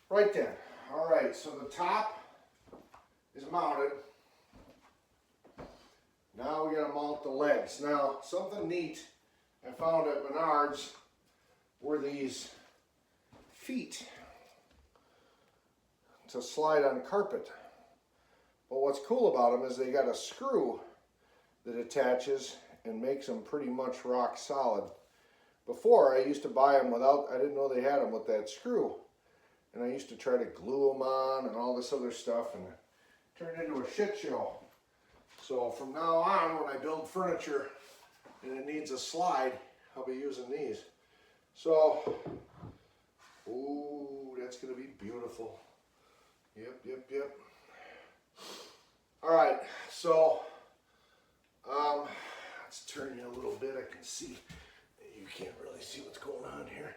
Right then. All right, so the top is mounted. Now we gotta mount the legs. Now, something neat I found at Menards were these feet to slide on carpet. But what's cool about them is they got a screw that attaches and makes them pretty much rock solid. Before, I used to buy them without, I didn't know they had them with that screw. And I used to try to glue them on and all this other stuff, and it turned into a shit show. So from now on, when I build furniture and it needs a slide, I'll be using these. So, ooh, that's gonna be beautiful. Yep. All right, so let's turn you a little bit. I can see, you can't really see what's going on here.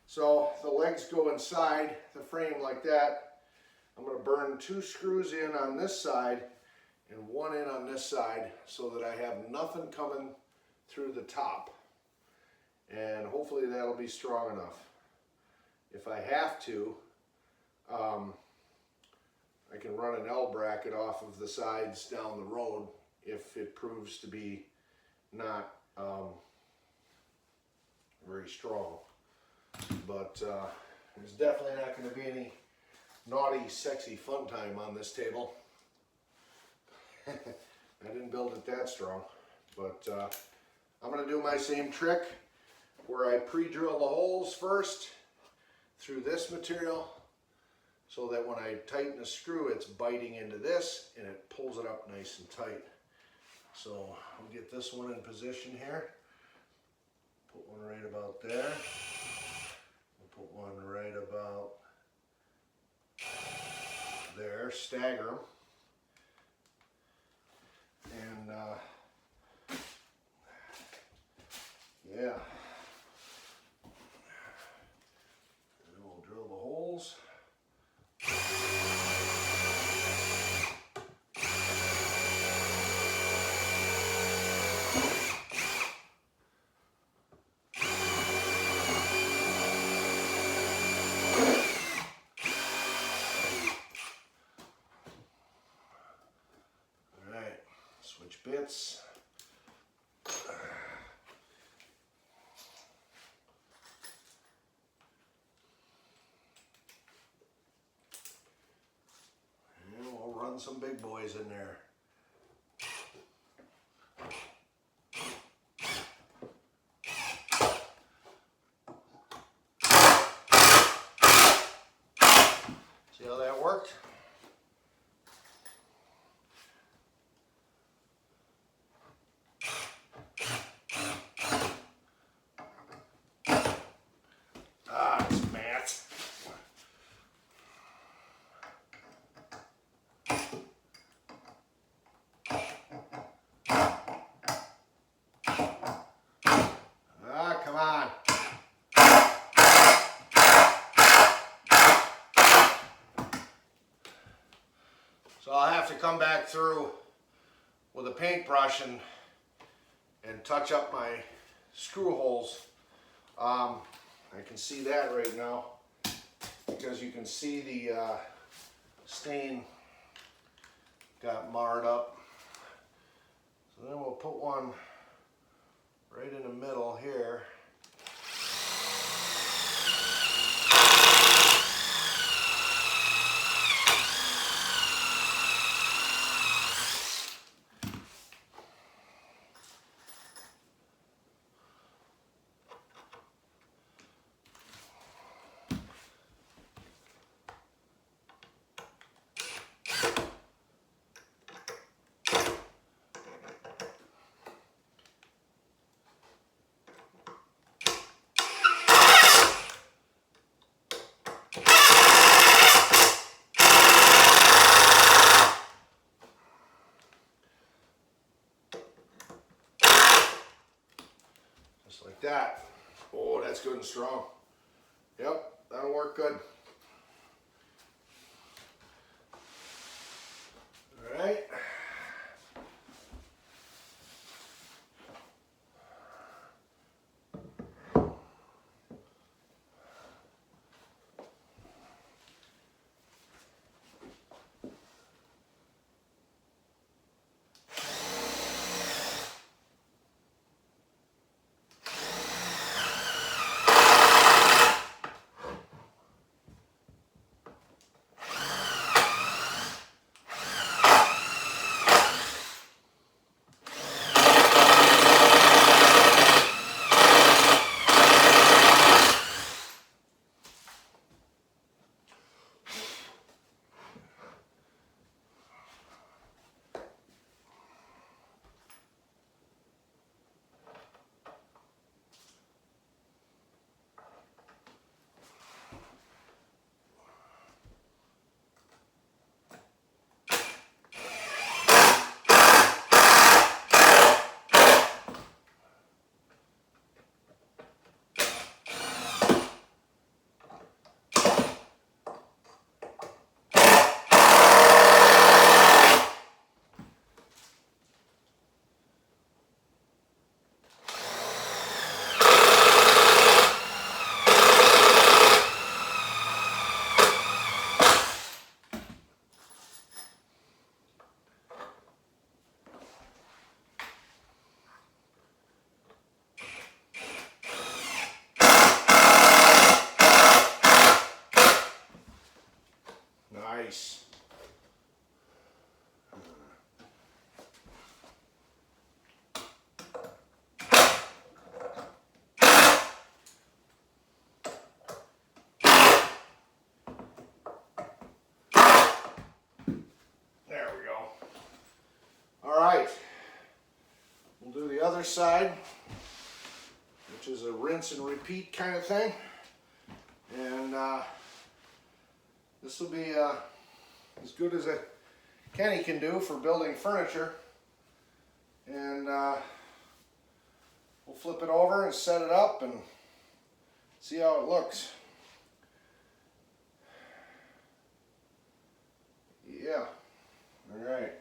So the legs go inside the frame like that. I'm going to burn 2 screws in on this side and 1 in on this side so that I have nothing coming through the top. And hopefully that'll be strong enough. If I have to, I can run an L bracket off of the sides down the road if it proves to be not very strong. But there's definitely not going to be any naughty, sexy fun time on this table. I didn't build it that strong, but I'm going to do my same trick where I pre-drill the holes first through this material so that when I tighten the screw, it's biting into this and it pulls it up nice and tight. So I'll get this one in position here. Put one right about there. Put one right about there, stagger them, and yeah, and we'll drill the holes. Switch bits. And we'll run some big boys in there. See how that worked? So I'll have to come back through with a paintbrush and touch up my screw holes. I can see that right now because you can see the stain got marred up. So then we'll put one right in the middle here. Just like that. Oh, that's good and strong. Yep, that'll work good. All right. other side, which is a rinse and repeat kind of thing. And this will be as good as a Kenny can do for building furniture. And we'll flip it over and set it up and see how it looks. Yeah, all right.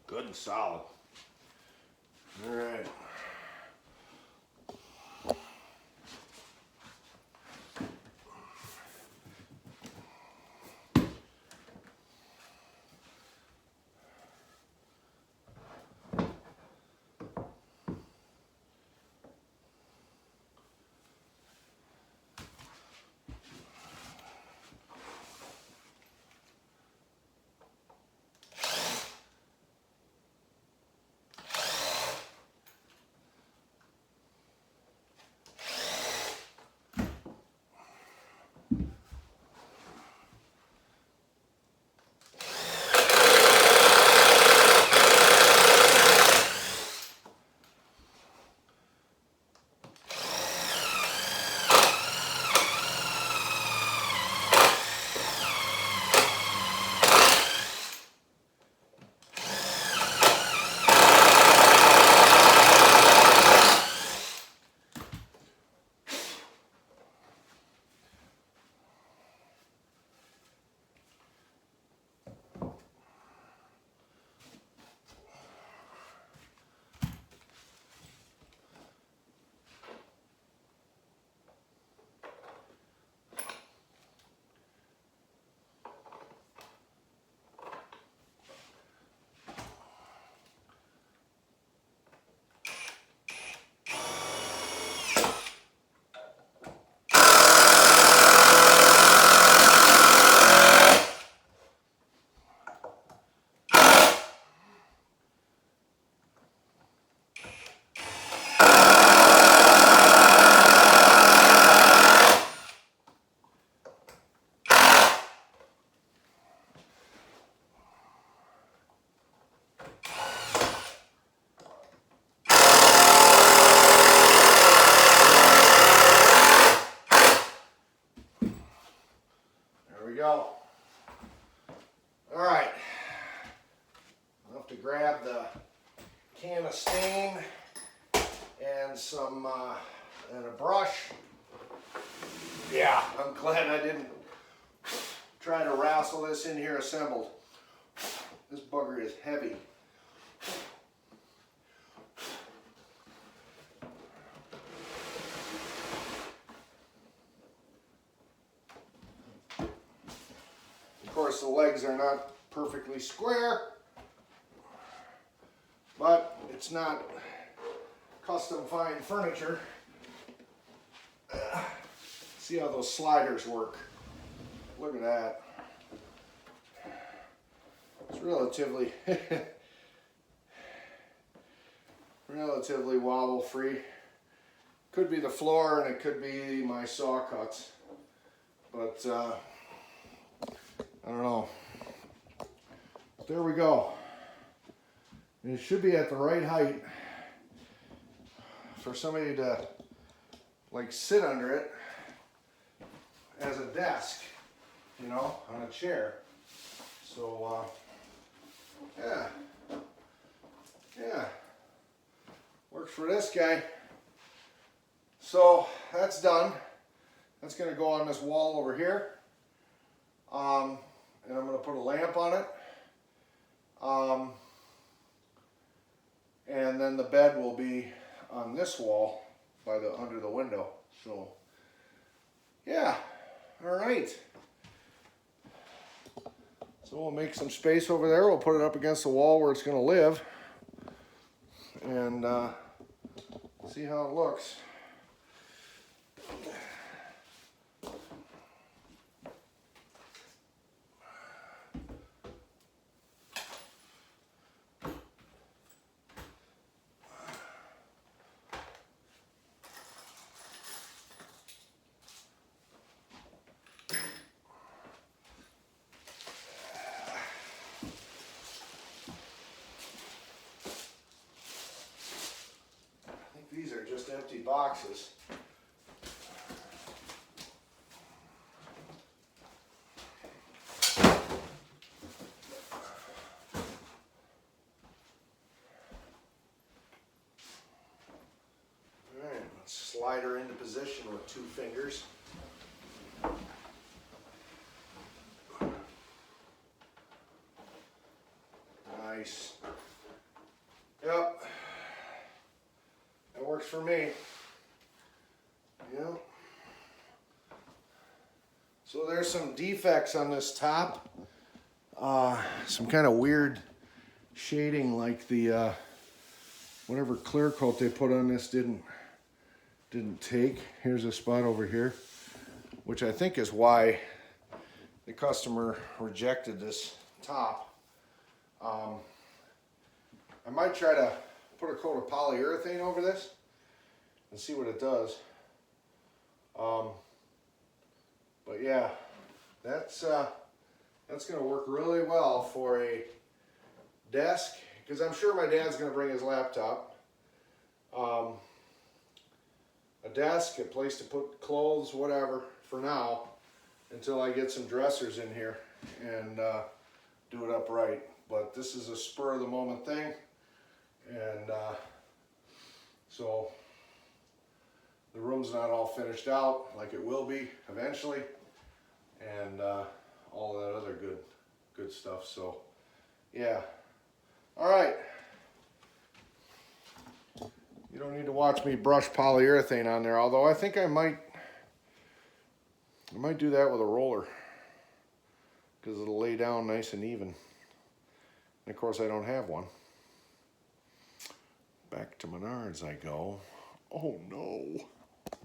Good and solid. All right. Go. All right. I'll have to grab the can of stain and some and a brush. Yeah, I'm glad I didn't trying to wrestle this in here assembled. This bugger is heavy. Of course, the legs are not perfectly square, but it's not custom fine furniture. See how those sliders work. Look at that. It's relatively relatively wobble free. Could be the floor and it could be my saw cuts, but I don't know. There we go. And it should be at the right height for somebody to like sit under it as a desk, you know, on a chair. So yeah, works for this guy. So that's done. That's going to go on this wall over here, and I'm going to put a lamp on it, and then the bed will be on this wall by the under the window. So yeah, all right. So we'll make some space over there. We'll put it up against the wall where it's going to live, and see how it looks. These are just empty boxes. All right, let's slide her into position with 2 fingers. Nice. Yep. That works for me. Yep. So there's some defects on this top. Some kind of weird shading, like the whatever clear coat they put on this didn't take. Here's a spot over here, which I think is why the customer rejected this top. I might try to put a coat of polyurethane over this and see what it does. But yeah, that's going to work really well for a desk, because I'm sure my dad's going to bring his laptop. A desk, a place to put clothes, whatever, for now, until I get some dressers in here and do it up right. But this is a spur of the moment thing, and so the room's not all finished out like it will be eventually, and all that other good stuff. So yeah, all right. You don't need to watch me brush polyurethane on there, although I think I might do that with a roller, because it'll lay down nice and even. And of course I don't have one. Back to Menards I go. Oh no.